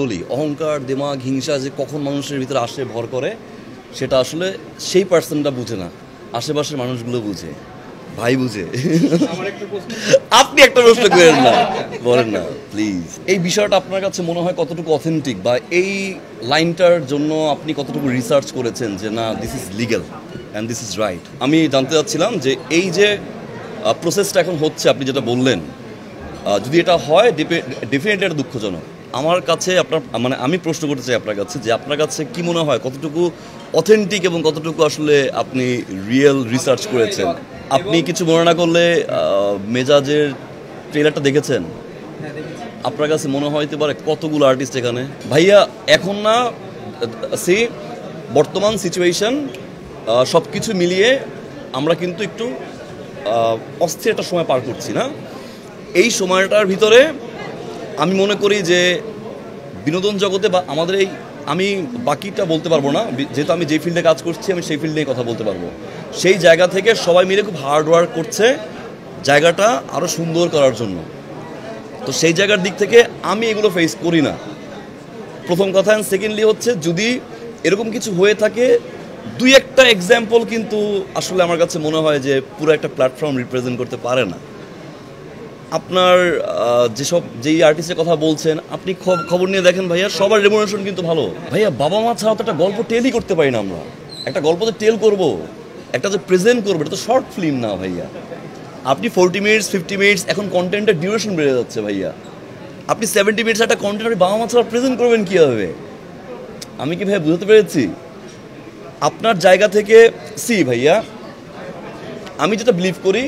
বলি অহংকার দিমাগ হিংসা যে কখন মানুষের ভিতরে আসে ভর করে সেটা আসলে সেই পার্সনটা বুঝে না, আশেপাশের মানুষগুলো বুঝে, ভাই বুঝে। আপনি একটা প্রশ্ন করেন না, বলেন না প্লিজ। এই বিষয়টা আপনার কাছে মনে হয় কতটুকু অথেন্টিক, বা এই লাইনটার জন্য আপনি কতটুকু রিসার্চ করেছেন যে না this is legal and this is right? আমি জানতে চাচ্ছিলাম যে এই যে প্রসেসটা এখন হচ্ছে, আপনি যেটা বললেন, যদি এটা হয় ডেফিনেটলি এটা দুঃখজনক। আমার কাছে আপনার মানে আমি প্রশ্ন করতে চাই আপনার কাছে যে আপনার কাছে কি মনে হয় কতটুকু অথেন্টিক এবং কতটুকু আসলে আপনি রিয়েল রিসার্চ করেছেন? আপনি কিছু মনে না করলে মেজাজের ট্রেলারটা দেখেছেন? আপনার কাছে মনে হইতে পারে কতগুলো আর্টিস্ট এখানে ভাইয়া এখন না সি বর্তমান সিচুয়েশন সব কিছু মিলিয়ে আমরা কিন্তু একটু অস্থির একটা সময় পার করছি না? এই সময়টার ভিতরে আমি মনে করি যে বিনোদন জগতে বা আমাদের এই, আমি বাকিটা বলতে পারবো না যেহেতু আমি যে ফিল্ডে কাজ করছি আমি সেই ফিল্ডে কথা বলতে পারবো, সেই জায়গা থেকে সবাই মিলে খুব হার্ড ওয়ার্ক করছে জায়গাটা আরও সুন্দর করার জন্য। তো সেই জায়গার দিক থেকে আমি এগুলো ফেস করি না, প্রথম কথা। অ্যান্ড সেকেন্ডলি হচ্ছে যদি এরকম কিছু হয়ে থাকে, দুই একটা এক্সাম্পল কিন্তু আসলে আমার কাছে মনে হয় যে পুরো একটা প্ল্যাটফর্ম রিপ্রেজেন্ট করতে পারে না। আপনার যেই আর্টিস্টের কথা বলছেন আপনি খবর নিয়ে দেখেন ভাইয়া, সবার রেমুনারেশন কিন্তু ভালো ভাইয়া। বাবা মা ছাড়া তো একটা গল্প টেলই করতে পারি না আমরা। একটা গল্প যে টেল করবো, একটা যে প্রেজেন্ট করবো, এটা তো শর্ট ফিল্ম না ভাইয়া। আপনি 40 মিনিটস 50 মিনিটস, এখন কন্টেন্টের ডিউরেশন বেড়ে যাচ্ছে ভাইয়া। আপনি 70 মিনিটস একটা কন্টেন্ট আপনি বাবা মা ছাড়া প্রেজেন্ট করবেন কীভাবে? আমি কি ভাইয়া বুঝতে পেরেছি আপনার জায়গা থেকে? সি ভাইয়া, আমি যেটা বিলিভ করি,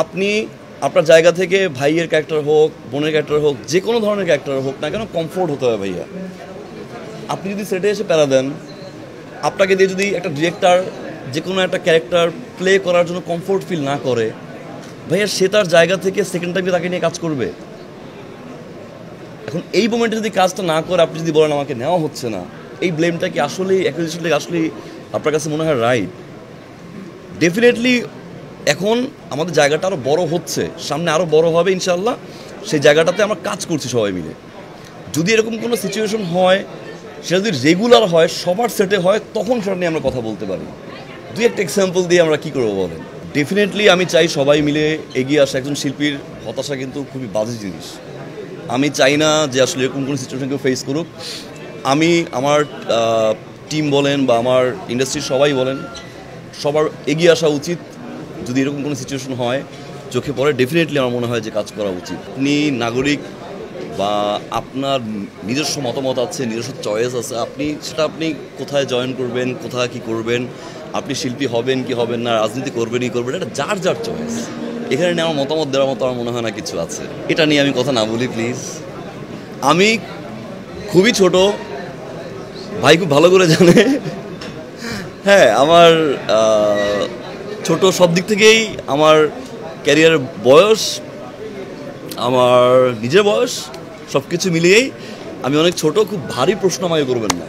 আপনি আপনার জায়গা থেকে ভাইয়ের ক্যারেক্টার হোক, বোনের ক্যারেক্টার হোক, যে কোনো ধরনের ক্যারেক্টার হোক না কেন, কমফোর্ট হতে হবে ভাইয়া। আপনি যদি সেটে এসে প্যারা দেন, আপনাকে দিয়ে যদি একটা ডিরেক্টর যে কোনো একটা ক্যারেক্টার প্লে করার জন্য কমফোর্ট ফিল না করে, ভাইয়া সে তার জায়গা থেকে সেকেন্ড টাইমে তাকে নিয়ে কাজ করবে? এখন এই মোমেন্টে যদি কাজটা না করে আপনি যদি বলেন আমাকে নেওয়া হচ্ছে না, এই ব্লেমটা কি আসলে আসলে আপনার কাছে মনে হয় রাইট? ডেফিনেটলি এখন আমাদের জায়গাটা আরও বড় হচ্ছে, সামনে আরও বড় হবে ইনশাল্লাহ। সেই জায়গাটাতে আমরা কাজ করছি সবাই মিলে। যদি এরকম কোনো সিচুয়েশন হয়, সেটা যদি রেগুলার হয়, সবার সেটে হয়, তখন সেটা নিয়ে আমরা কথা বলতে পারি। দুই একটা এক্সাম্পল দিয়ে আমরা কী করবো বলেন? ডেফিনেটলি আমি চাই সবাই মিলে এগিয়ে আসা। একজন শিল্পীর হতাশা কিন্তু খুবই বাজে জিনিস। আমি চাই না যে আসলে এরকম কোনো সিচুয়েশন কেউ ফেস করুক। আমি আমার টিম বলেন বা আমার ইন্ডাস্ট্রির সবাই বলেন, সবার এগিয়ে আসা উচিত। যদি এরকম কোনো সিচুয়েশন হয়, চোখে পড়ে, ডেফিনেটলি আমার মনে হয় যে কাজ করা উচিত। আপনি নাগরিক বা আপনার নিজস্ব মতামত আছে, নিজস্ব চয়েস আছে, আপনি কোথায় জয়েন করবেন, কোথায় কি করবেন, আপনি শিল্পী হবেন কি হবেন না, রাজনীতি করবেন কি করবেন, এটা যার যার চয়েস। এখানে নিয়ে আমার মতামত দেওয়ার মতো আমার মনে হয় না কিছু আছে। এটা নিয়ে আমি কথা না বলি প্লিজ। আমি খুবই ছোট, ভাই খুব ভালো করে জানে। হ্যাঁ, আমার ছোট সব দিক থেকেই, আমার ক্যারিয়ার বয়স, আমার নিজের বয়স, সব কিছু মিলিয়েই আমি অনেক ছোট। খুব ভারী প্রশ্ন আমাকে করবেন না।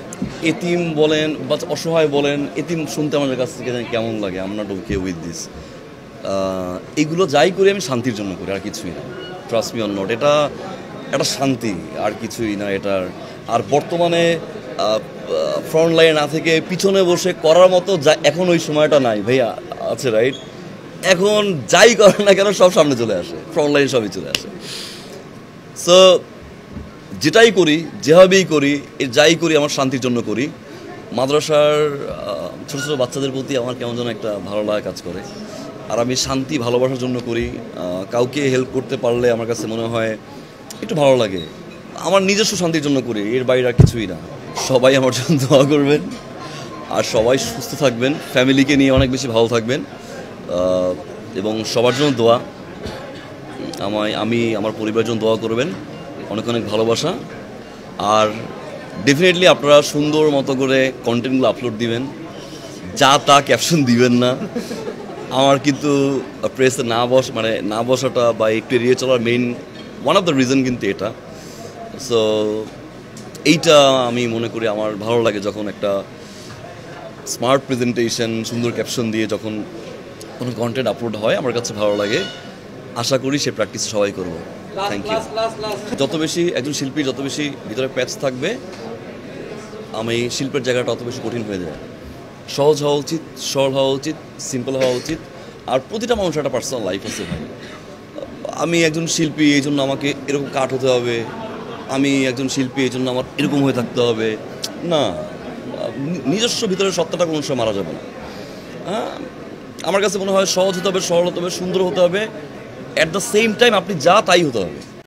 এতিম বলেন বা অসহায় বলেন, এতিম শুনতে আমাদের কাছ থেকে কেমন লাগে, I'm not okay with this। এগুলো যাই করি আমি শান্তির জন্য করি, আর কিছুই না। ট্রাস্ট মি অর নট, এটা একটা শান্তি, আর কিছুই না এটার। আর বর্তমানে ফ্রন্ট লাইনে না থেকে পিছনে বসে করার মতো এখন ওই সময়টা নাই ভাইয়া। আছে রাইট? এখন যাই করে না কেন সব সামনে চলে আসে, ফ্রন্ট লাইন সবই চলে আসে। সো যেটাই করি, যেভাবেই করি, যাই করি আমার শান্তির জন্য করি। মাদ্রাসার ছোটো ছোটো বাচ্চাদের প্রতি আমার কেমন যেন একটা ভালো লাগা কাজ করে, আর আমি শান্তি ভালোবাসার জন্য করি। কাউকে হেল্প করতে পারলে আমার কাছে মনে হয় একটু ভালো লাগে। আমার নিজস্ব শান্তির জন্য করি, এর বাইরে আর কিছুই না। সবাই আমার জন্য দোয়া করবেন, আর সবাই সুস্থ থাকবেন, ফ্যামিলিকে নিয়ে অনেক বেশি ভালো থাকবেন, এবং সবার জন্য দোয়া। আমি আমার পরিবারের জন্য দোয়া করবেন, অনেক অনেক ভালোবাসা। আর ডেফিনেটলি আপনারা সুন্দর মতো করে কন্টেন্টগুলো আপলোড দিবেন, যা তা ক্যাপশন দিবেন না। আমার কিন্তু প্রেসে না বসাটা বা একটু এড়িয়ে চলার main one of the reason কিন্তু এটা। সো এইটা আমি মনে করি আমার ভালো লাগে যখন একটা স্মার্ট প্রেজেন্টেশন, সুন্দর ক্যাপশন দিয়ে যখন কোনো কন্টেন্ট আপলোড হয়, আমার কাছে ভালো লাগে। আশা করি সে প্র্যাকটিস সবাই করবো। Thank you. যত বেশি একজন শিল্পীর যত বেশি ভিতরে প্যাচ থাকবে, আমি শিল্পের জায়গাটা অত বেশি কঠিন হয়ে যায়। সহজ হওয়া উচিত, সরল হওয়া উচিত, সিম্পল হওয়া উচিত। আর প্রতিটা মানুষের একটা পার্সোনাল লাইফ আছে ভাই। আমি একজন শিল্পী এই জন্য আমাকে এরকম কাট হতে হবে, আমি একজন শিল্পী এই জন্য আমার এরকম হয়ে থাকতে হবে না। নিজস্ব ভিতরের সত্তাটা কোনো সময় মারা যাবে না। হ্যাঁ, আমার কাছে মনে হয় সহজ হতে হবে, সরল হতে হবে, সুন্দর হতে হবে, অ্যাট দ্য সেম টাইম আপনি যা তাই হতে হবে।